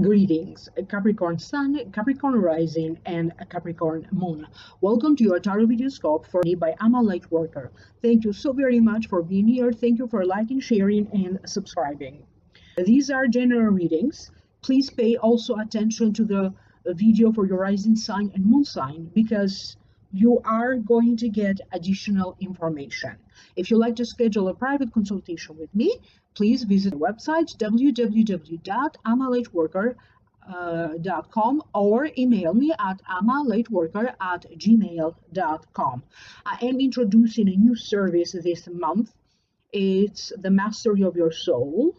Greetings, Capricorn Sun, Capricorn Rising, and Capricorn Moon. Welcome to your Tarot Video Scope for me by I'm a Lightworker. Thank you so very much for being here. Thank you for liking, sharing, and subscribing. These are general readings. Please pay also attention to the video for your rising sign and moon sign because you are going to get additional information. If you'd like to schedule a private consultation with me, please visit the website www.amalightworker.com or email me at amalightworker@gmail.com. I am introducing a new service this month. It's the Mastery of Your Soul.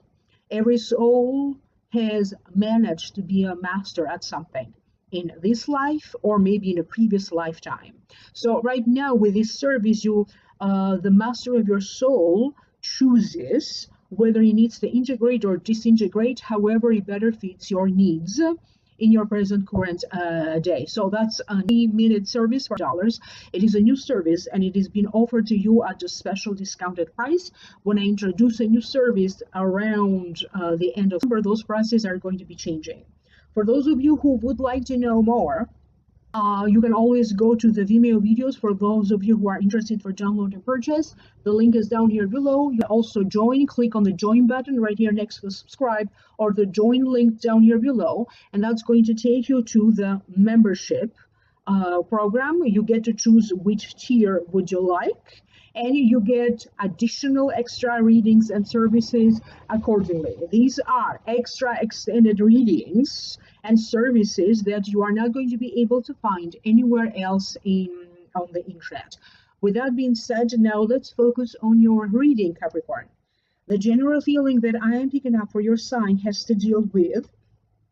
Every soul has managed to be a master at something in this life or maybe in a previous lifetime. So right now with this service, the master of your soul chooses whether he needs to integrate or disintegrate, however it better fits your needs in your present current day. So that's a 3-minute service for $. It is a new service and it is being offered to you at a special discounted price. When I introduce a new service around the end of December, those prices are going to be changing. For those of you who would like to know more, you can always go to the Vimeo videos. For those of you who are interested for download and purchase, the link is down here below. You can also join. Click on the join button right here next to the subscribe or the join link down here below, and that's going to take you to the membership program. You get to choose which tier would you like, and you get additional extra readings and services accordingly. These are extra extended readings and services that you are not going to be able to find anywhere else on the internet. With that being said, now let's focus on your reading, Capricorn. The general feeling that I am picking up for your sign has to deal with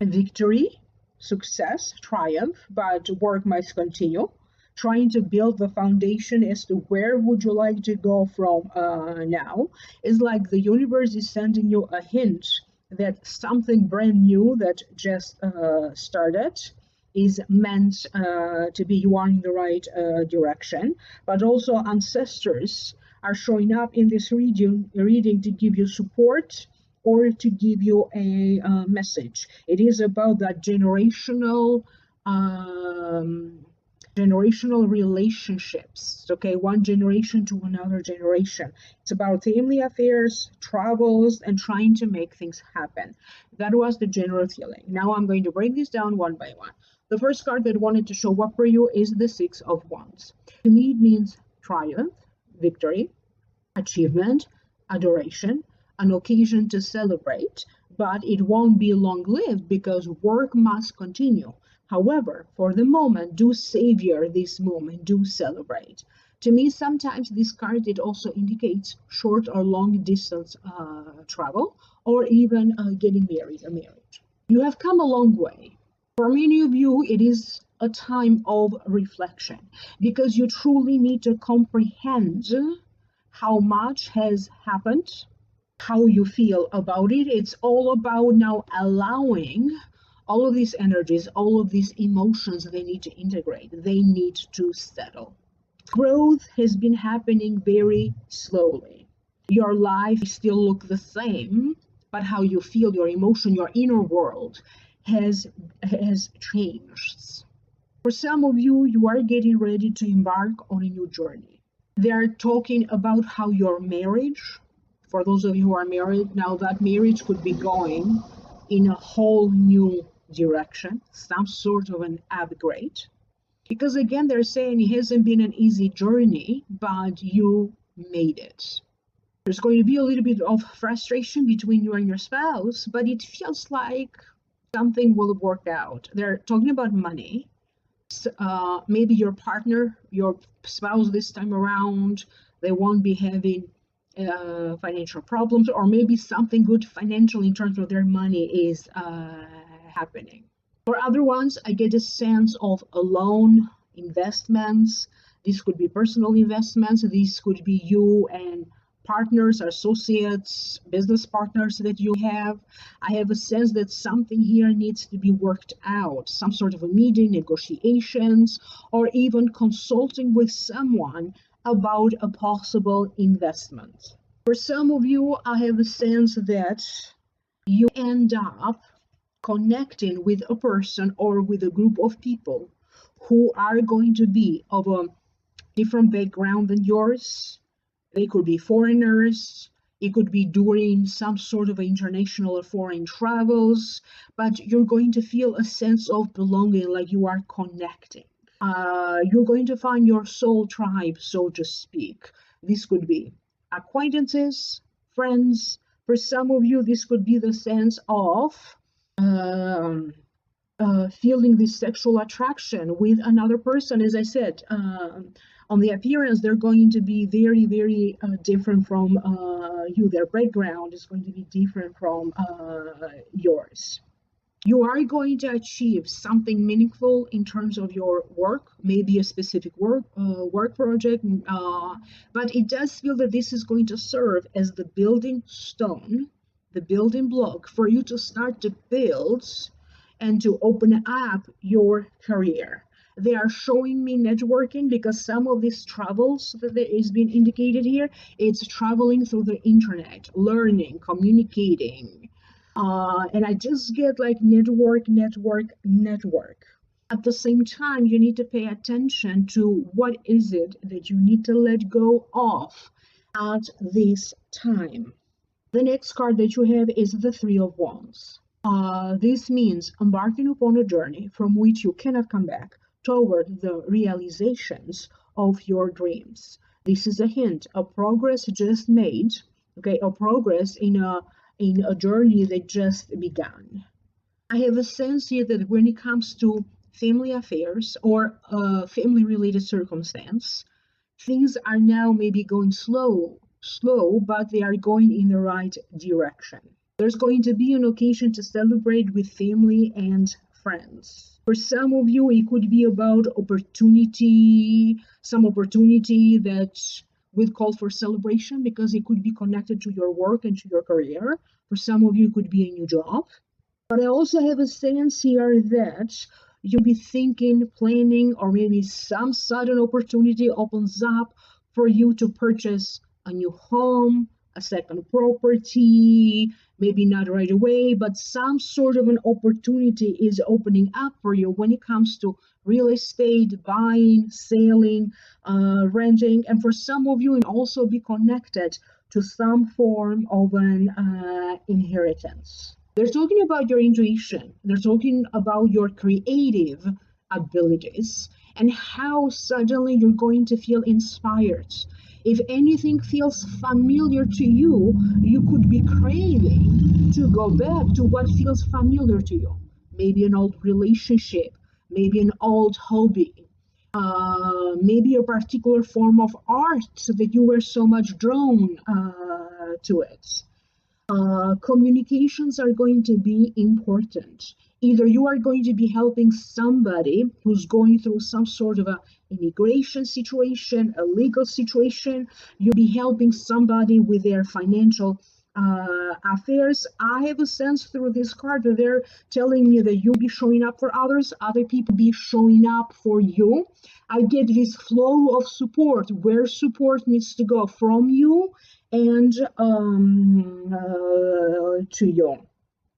victory, success, triumph, but work must continue. Trying to build the foundation as to where would you like to go from now. It's like the universe is sending you a hint that something brand new that just started is meant to be, you are in the right direction. But also ancestors are showing up in this reading to give you support or to give you a message. It is about that generational relationships, okay, one generation to another generation. It's about family affairs, travels, and trying to make things happen. That was the general feeling. Now I'm going to break this down one by one. The first card that wanted to show up for you is the Six of Wands. To me, it means triumph, victory, achievement, adoration, an occasion to celebrate, but it won't be long-lived because work must continue. However, for the moment, do savor this moment, do celebrate. To me, sometimes this card, it also indicates short or long distance travel, or even getting married, a marriage. You have come a long way. For many of you, it is a time of reflection because you truly need to comprehend how much has happened, how you feel about it. It's all about now allowing all of these energies, all of these emotions, they need to integrate. They need to settle. Growth has been happening very slowly. Your life still looks the same, but how you feel, your emotion, your inner world has changed. For some of you, you are getting ready to embark on a new journey. They are talking about how your marriage, for those of you who are married, now that marriage could be going in a whole new direction, some sort of an upgrade. Because again, they're saying it hasn't been an easy journey, but you made it. There's going to be a little bit of frustration between you and your spouse, but it feels like something will work out. They're talking about money. Maybe your partner, your spouse this time around, they won't be having financial problems, or maybe something good financial in terms of their money is happening. For other ones, I get a sense of a loan, investments. These could be personal investments. These could be you and partners, associates, business partners that you have. I have a sense that something here needs to be worked out, some sort of a meeting, negotiations, or even consulting with someone about a possible investment. For some of you, I have a sense that you end up connecting with a person or with a group of people who are going to be of a different background than yours. They could be foreigners. It could be during some sort of international or foreign travels, but you're going to feel a sense of belonging, like you are connecting. You're going to find your soul tribe, so to speak. This could be acquaintances, friends. For some of you, this could be the sense of um, feeling this sexual attraction with another person. As I said, on the appearance, they're going to be very, very different from you. Their background is going to be different from yours. You are going to achieve something meaningful in terms of your work, maybe a specific work project, but it does feel that this is going to serve as the building stone, the building block for you to start to build and to open up your career. They are showing me networking because some of these travels that is being indicated here, it's traveling through the internet, learning, communicating, and I just get like network, network, network. At the same time, you need to pay attention to what is it that you need to let go of at this time. The next card that you have is the Three of Wands. This means embarking upon a journey from which you cannot come back toward the realizations of your dreams. This is a hint, a progress just made, okay, a progress in a journey that just began. I have a sense here that when it comes to family affairs or family related circumstance, things are now maybe going slow, but they are going in the right direction. There's going to be an occasion to celebrate with family and friends. For some of you, it could be about opportunity, some opportunity that would call for celebration because it could be connected to your work and to your career. For some of you, it could be a new job. But I also have a sense here that you'll be thinking, planning, or maybe some sudden opportunity opens up for you to purchase a new home, a second property, maybe not right away, but some sort of an opportunity is opening up for you when it comes to real estate, buying, selling, renting. And for some of you, it also be connected to some form of an inheritance. They're talking about your intuition. They're talking about your creative abilities and how suddenly you're going to feel inspired. If anything feels familiar to you, you could be craving to go back to what feels familiar to you. Maybe an old relationship, maybe an old hobby, maybe a particular form of art that you were so much drawn to it. Communications are going to be important. Either you are going to be helping somebody who's going through some sort of a immigration situation, a legal situation. You'll be helping somebody with their financial affairs. I have a sense through this card that they're telling me that you'll be showing up for others, other people be showing up for you. I get this flow of support where support needs to go from you and to you.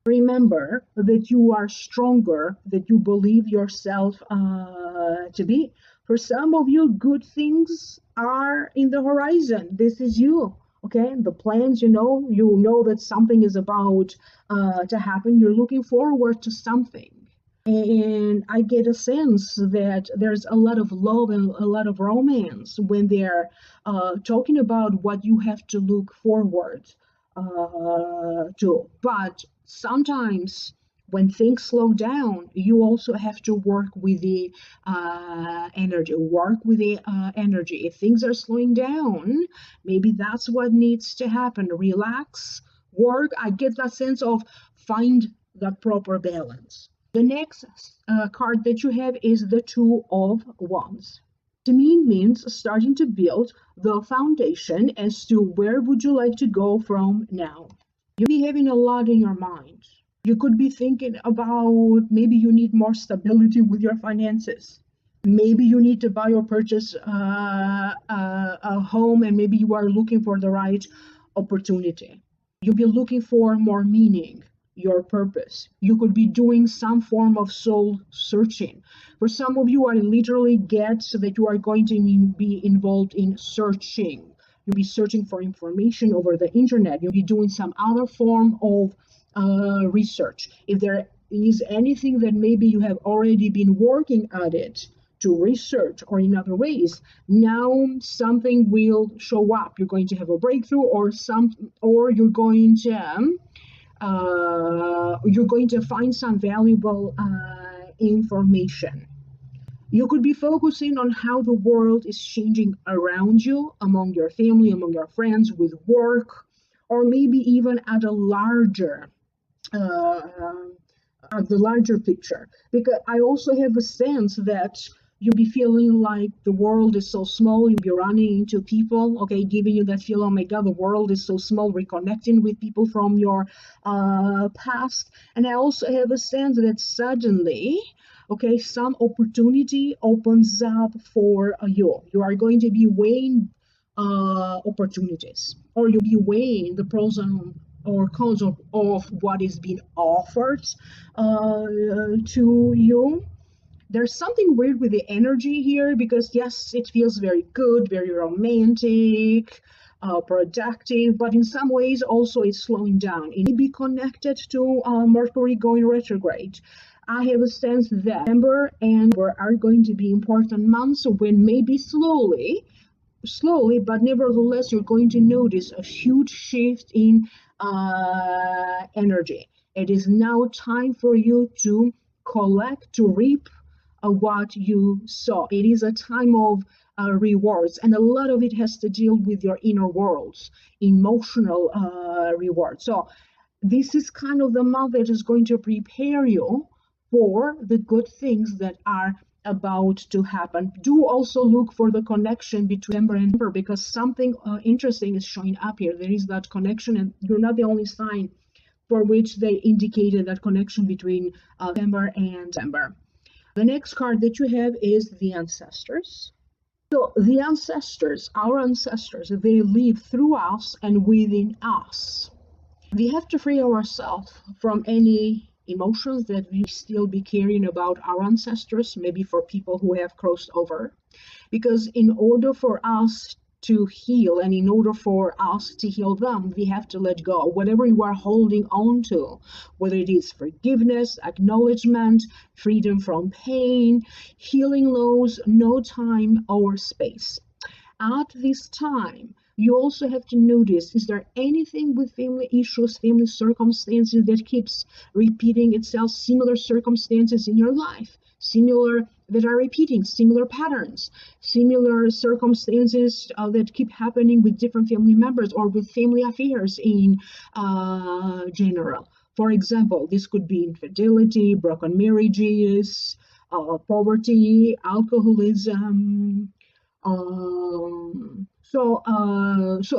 Remember that you are stronger than you believe yourself to be. For some of you, good things are in the horizon. This is you. Okay, the plans, you know that something is about to happen. You're looking forward to something. And I get a sense that there's a lot of love and a lot of romance when they're talking about what you have to look forward to. But sometimes when things slow down, you also have to work with the energy, energy. If things are slowing down, maybe that's what needs to happen. Relax, work. I get that sense of find that proper balance. The next card that you have is the Two of Wands. To me, it means starting to build the foundation as to where would you like to go from now. You'll be having a lot in your mind. You could be thinking about maybe you need more stability with your finances. Maybe you need to buy or purchase a home, and maybe you are looking for the right opportunity. You'll be looking for more meaning. your purpose. You could be doing some form of soul searching. For some of you, I literally get that you are going to be involved in searching. You'll be searching for information over the internet. You'll be doing some other form of research. If there is anything that maybe you have already been working at it to research or in other ways, now something will show up. You're going to have a breakthrough, or you're going to find some valuable information. You could be focusing on how the world is changing around you, among your family, among your friends, with work, or maybe even at a larger uh, the larger picture. Because I also have a sense that you'll be feeling like the world is so small. You'll be running into people, okay, giving you that feel, oh my God, the world is so small, reconnecting with people from your past. And I also have a sense that suddenly, okay, some opportunity opens up for you. You are going to be weighing opportunities, or you'll be weighing the pros and or cons of what is being offered to you. There's something weird with the energy here, because yes, it feels very good, very romantic, productive, but in some ways also it's slowing down. It may be connected to Mercury going retrograde. I have a sense that December and November are going to be important months when maybe slowly, but nevertheless, you're going to notice a huge shift in energy. It is now time for you to collect, to reap what you sow. It is a time of rewards, and a lot of it has to deal with your inner worlds, emotional rewards. So this is kind of the month that is going to prepare you for the good things that are about to happen. Do also look for the connection between December and November, because something interesting is showing up here. There is that connection, and you're not the only sign for which they indicated that connection between December and December. The next card that you have is the ancestors. So the ancestors, our ancestors, they live through us and within us. We have to free ourselves from any emotions that we still be carrying about our ancestors, maybe for people who have crossed over. Because in order for us to heal, and in order for us to heal them, we have to let go. Whatever you are holding on to, whether it is forgiveness, acknowledgement, freedom from pain, healing knows no time or space. At this time, you also have to notice, is there anything with family issues, family circumstances that keeps repeating itself, similar circumstances in your life, that are repeating, similar patterns, similar circumstances that keep happening with different family members or with family affairs in general. For example, this could be infidelity, broken marriages, poverty, alcoholism, so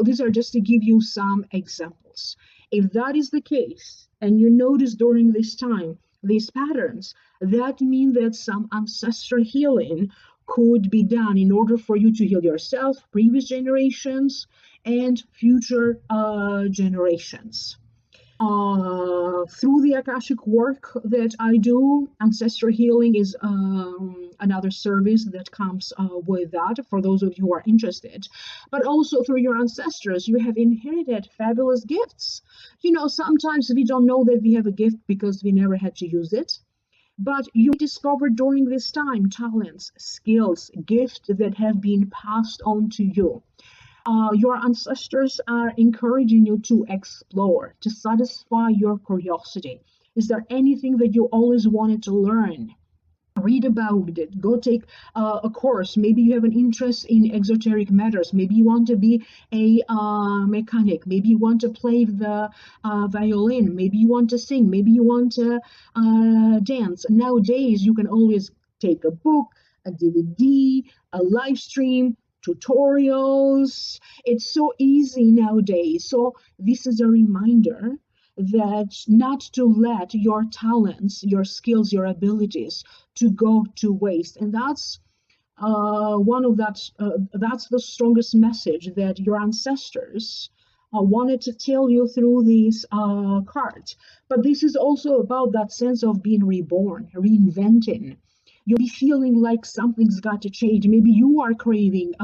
these are just to give you some examples. If that is the case, and you notice during this time these patterns, that means that some ancestral healing could be done in order for you to heal yourself, previous generations, and future generations. Through the Akashic work that I do, ancestral healing is another service that comes with that for those of you who are interested. But also through your ancestors, you have inherited fabulous gifts. You know, sometimes we don't know that we have a gift because we never had to use it. But you discovered during this time talents, skills, gifts that have been passed on to you. Your ancestors are encouraging you to explore, to satisfy your curiosity. Is there anything that you always wanted to learn? Read about it. Go take a course. Maybe you have an interest in exoteric matters. Maybe you want to be a mechanic. Maybe you want to play the violin. Maybe you want to sing. Maybe you want to dance. Nowadays, you can always take a book, a DVD, a live stream, tutorials. It's so easy nowadays. So this is a reminder that not to let your talents, your skills, your abilities to go to waste. And that's that's the strongest message, that your ancestors wanted to tell you through these cards. But this is also about that sense of being reborn, reinventing. You'll be feeling like something's got to change. Maybe you are craving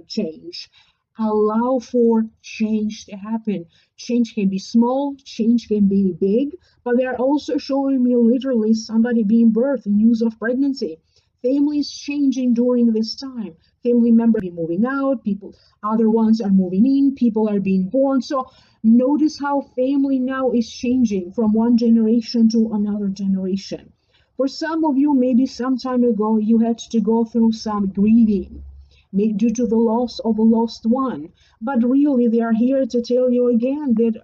change. Allow for change to happen. Change can be small, change can be big, but they're also showing me literally somebody being birthed, news of pregnancy. Families changing during this time. Family members be moving out, people, other ones are moving in, people are being born. So notice how family now is changing from one generation to another generation. For some of you, maybe some time ago, you had to go through some grieving, maybe due to the loss of a lost one. But really, they are here to tell you again that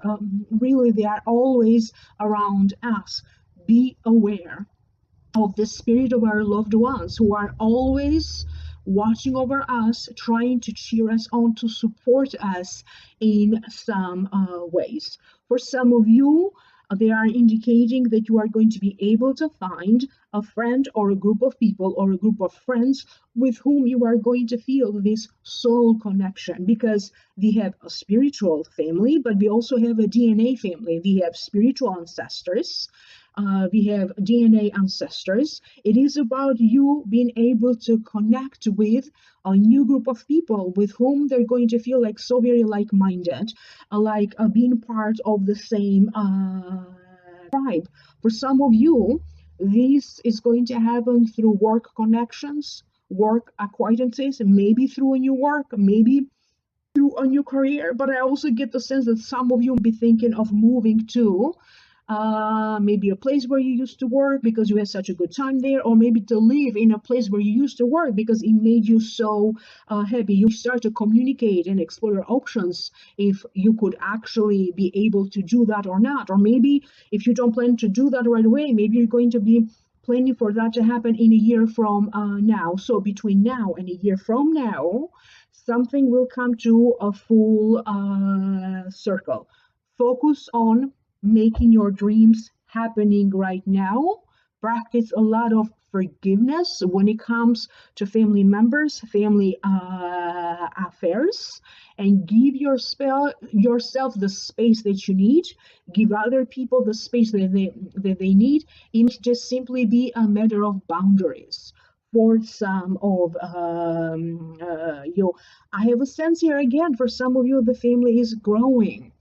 really they are always around us. Be aware of the spirit of our loved ones who are always watching over us, trying to cheer us on, to support us in some ways. For some of you, they are indicating that you are going to be able to find a friend or a group of people or a group of friends with whom you are going to feel this soul connection, because we have a spiritual family, but we also have a DNA family. We have spiritual ancestors. We have DNA ancestors. It is about you being able to connect with a new group of people with whom they're going to feel like so very like-minded, like being part of the same tribe. For some of you, this is going to happen through work connections, work acquaintances, maybe through a new work, maybe through a new career. But I also get the sense that some of you may be thinking of moving to maybe a place where you used to work because you had such a good time there, or maybe to live in a place where you used to work because it made you so happy. You start to communicate and explore your options if you could actually be able to do that or not. Or maybe if you don't plan to do that right away, maybe you're going to be planning for that to happen in a year from now. So between now and a year from now, something will come to a full circle. Focus on making your dreams happening right now. Practice a lot of forgiveness when it comes to family members, family affairs, and give yourself the space that you need. Give other people the space that they need. It may just simply be a matter of boundaries. For some of you, I have a sense here again, for some of you, the family is growing.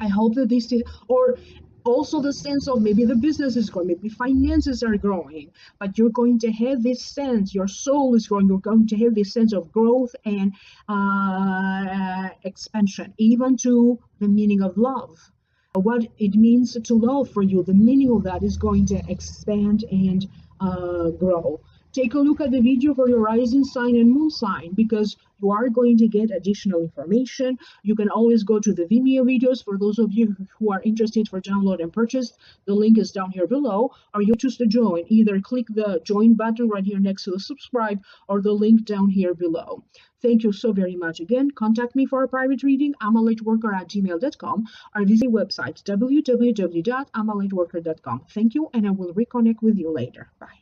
I hope that this is, or also the sense of maybe the business is growing, maybe finances are growing, but you're going to have this sense, your soul is growing, you're going to have this sense of growth and expansion, even to the meaning of love. What it means to love for you, the meaning of that is going to expand and grow. Take a look at the video for your rising sign and moon sign, because you are going to get additional information. You can always go to the Vimeo videos for those of you who are interested for download and purchase. The link is down here below, or you choose to join. Either click the join button right here next to the subscribe, or the link down here below. Thank you so very much. Again, contact me for a private reading, amalightworker@gmail.com, or visit my website, www.amalightworker.com. Thank you, and I will reconnect with you later. Bye.